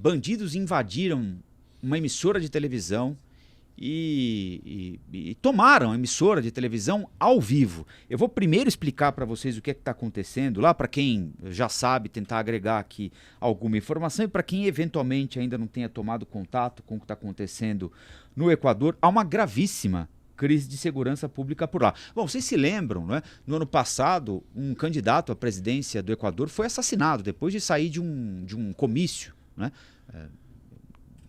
bandidos invadiram uma emissora de televisão e tomaram a emissora de televisão ao vivo. Eu vou primeiro explicar para vocês o que é que está acontecendo lá, para quem já sabe, tentar agregar aqui alguma informação, e para quem eventualmente ainda não tenha tomado contato com o que está acontecendo no Equador. Há uma gravíssima crise de segurança pública por lá. Bom, vocês se lembram, né? No ano passado, um candidato à presidência do Equador foi assassinado depois de sair de um comício, né?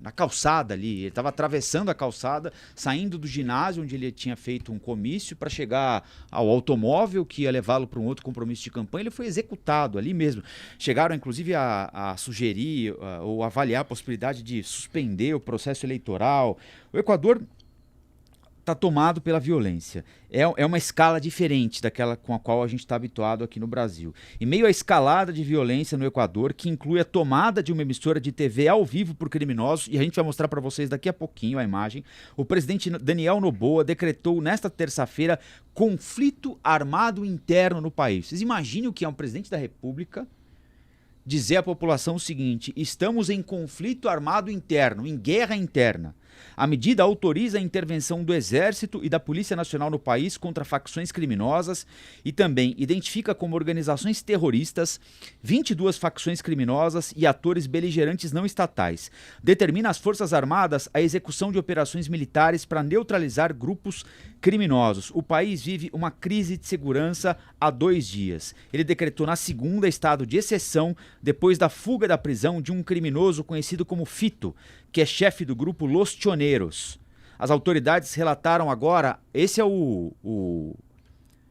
Na calçada ali, ele estava atravessando a calçada, saindo do ginásio onde ele tinha feito um comício para chegar ao automóvel que ia levá-lo para um outro compromisso de campanha. Ele foi executado ali mesmo. Chegaram inclusive a sugerir ou avaliar a possibilidade de suspender o processo eleitoral. O Equador está tomado pela violência. É uma escala diferente daquela com a qual a gente está habituado aqui no Brasil. Em meio à escalada de violência no Equador, que inclui a tomada de uma emissora de TV ao vivo por criminosos, e a gente vai mostrar para vocês daqui a pouquinho a imagem, o presidente Daniel Noboa decretou nesta terça-feira conflito armado interno no país. Vocês imaginem o que é um presidente da República dizer à população o seguinte: estamos em conflito armado interno, em guerra interna. A medida autoriza a intervenção do Exército e da Polícia Nacional no país contra facções criminosas e também identifica como organizações terroristas 22 facções criminosas e atores beligerantes não estatais. Determina às Forças Armadas a execução de operações militares para neutralizar grupos criminosos. O país vive uma crise de segurança há 2 dias. Ele decretou na segunda estado de exceção depois da fuga da prisão de um criminoso conhecido como Fito, que é chefe do grupo Los Choneros. As autoridades relataram agora, esse é o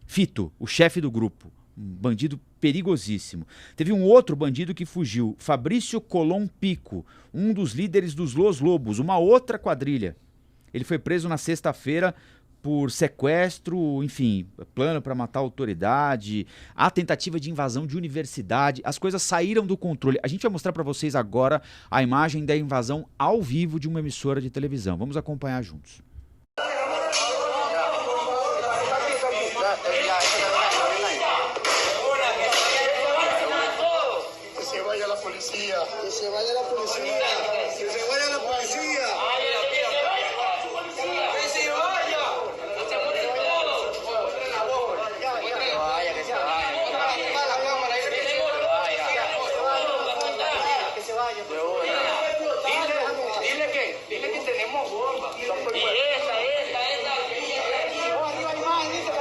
Fito, o chefe do grupo, um bandido perigosíssimo. Teve um outro bandido que fugiu, Fabrício Colom Pico, um dos líderes dos Los Lobos, uma outra quadrilha. Ele foi preso na sexta-feira por sequestro, enfim, plano para matar a autoridade, a tentativa de invasão de universidade. As coisas saíram do controle. A gente vai mostrar para vocês agora a imagem da invasão ao vivo de uma emissora de televisão. Vamos acompanhar juntos. Que se vaya la policía, que se vaya la policía, que se vaya la policía. Dile que tenemos bomba. Y esa. Arriba hay más, dice.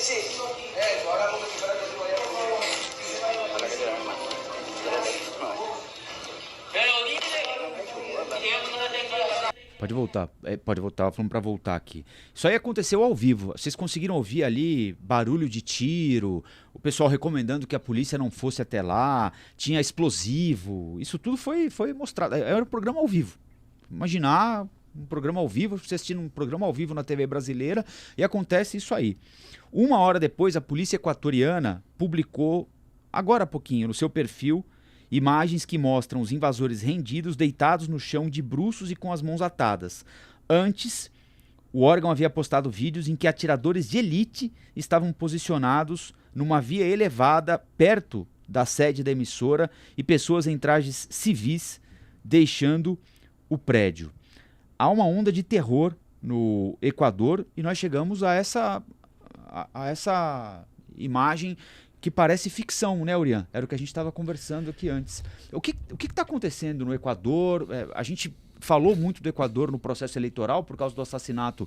Sí. Eso, ahora como si fuera que se vaya Pode voltar, pode voltar, falando para voltar aqui. Isso aí aconteceu ao vivo. Vocês conseguiram ouvir ali barulho de tiro, o pessoal recomendando que a polícia não fosse até lá, tinha explosivo. Isso tudo foi mostrado. Era um programa ao vivo. Imaginar um programa ao vivo, você assistindo um programa ao vivo na TV brasileira e acontece isso aí. 1 hora depois, a polícia equatoriana publicou, agora há pouquinho, no seu perfil, imagens que mostram os invasores rendidos, deitados no chão de bruços e com as mãos atadas. Antes, o órgão havia postado vídeos em que atiradores de elite estavam posicionados numa via elevada perto da sede da emissora e pessoas em trajes civis deixando o prédio. Há uma onda de terror no Equador e nós chegamos a essa imagem que parece ficção, né, Urian? Era o que a gente estava conversando aqui antes. O que está acontecendo no Equador? A gente falou muito do Equador no processo eleitoral por causa do assassinato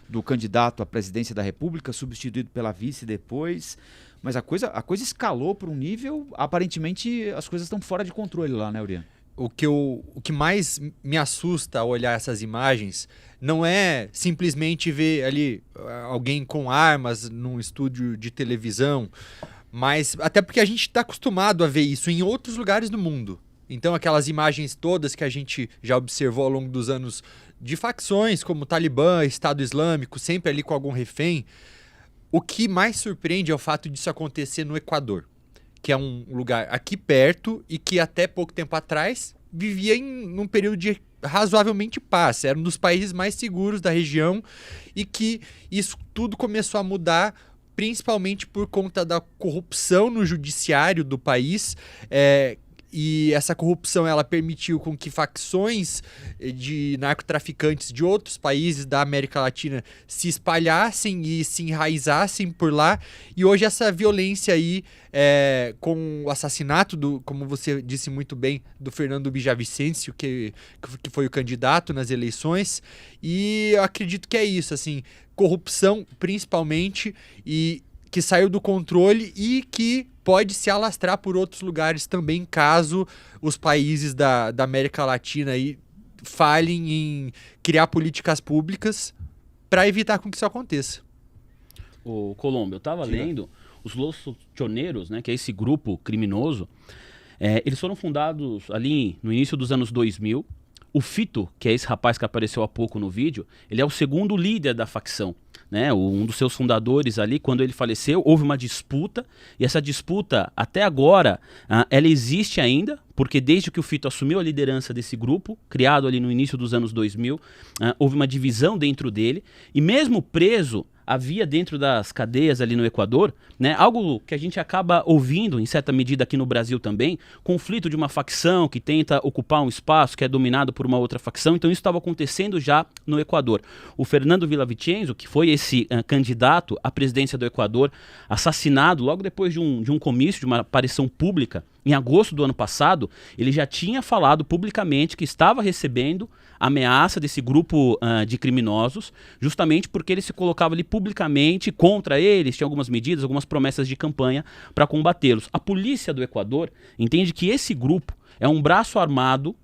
do candidato à presidência da República, substituído pela vice depois. Mas a coisa escalou para um nível, aparentemente as coisas estão fora de controle lá, né, Urian? O que mais me assusta ao olhar essas imagens não é simplesmente ver ali alguém com armas num estúdio de televisão, mas até porque a gente está acostumado a ver isso em outros lugares do mundo. Então aquelas imagens todas que a gente já observou ao longo dos anos de facções como Talibã, Estado Islâmico, sempre ali com algum refém, o que mais surpreende é o fato disso acontecer no Equador, que é um lugar aqui perto e que até pouco tempo atrás vivia num período de razoavelmente paz, era um dos países mais seguros da região e que isso tudo começou a mudar principalmente por conta da corrupção no judiciário do país, e essa corrupção ela permitiu com que facções de narcotraficantes de outros países da América Latina se espalhassem e se enraizassem por lá. E hoje essa violência aí, com o assassinato, como você disse muito bem, do Fernando Villavicencio, que foi o candidato nas eleições. E eu acredito que é isso, assim, corrupção principalmente, e que saiu do controle e que pode se alastrar por outros lugares também, caso os países da América Latina aí falhem em criar políticas públicas para evitar com que isso aconteça. O Colombo, eu estava lendo os Los Choneros, né, que é esse grupo criminoso, eles foram fundados ali no início dos anos 2000. O Fito, que é esse rapaz que apareceu há pouco no vídeo, ele é o segundo líder da facção. Né, um dos seus fundadores ali, quando ele faleceu, houve uma disputa, e essa disputa, até agora, ela existe ainda, porque desde que o Fito assumiu a liderança desse grupo, criado ali no início dos anos 2000, houve uma divisão dentro dele, e mesmo preso, havia dentro das cadeias ali no Equador, né, algo que a gente acaba ouvindo, em certa medida aqui no Brasil também, conflito de uma facção que tenta ocupar um espaço que é dominado por uma outra facção. Então isso estava acontecendo já no Equador. O Fernando Villavicencio, que foi esse candidato à presidência do Equador, assassinado logo depois de um comício, de uma aparição pública, em agosto do ano passado, ele já tinha falado publicamente que estava recebendo ameaça desse grupo de criminosos, justamente porque ele se colocava ali publicamente contra eles, tinha algumas medidas, algumas promessas de campanha para combatê-los. A polícia do Equador entende que esse grupo é um braço armado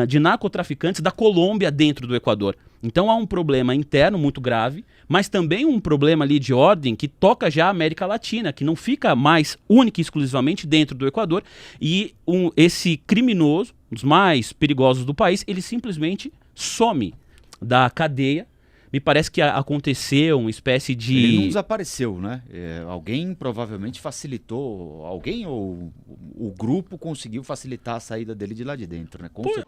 de narcotraficantes da Colômbia dentro do Equador. Então há um problema interno muito grave, mas também um problema ali de ordem que toca já a América Latina, que não fica mais única e exclusivamente dentro do Equador, e esse criminoso, um dos mais perigosos do país, ele simplesmente some da cadeia. Me parece que aconteceu uma espécie de... Ele não desapareceu, né? Alguém provavelmente facilitou, alguém ou o grupo conseguiu facilitar a saída dele de lá de dentro, né? Com certeza.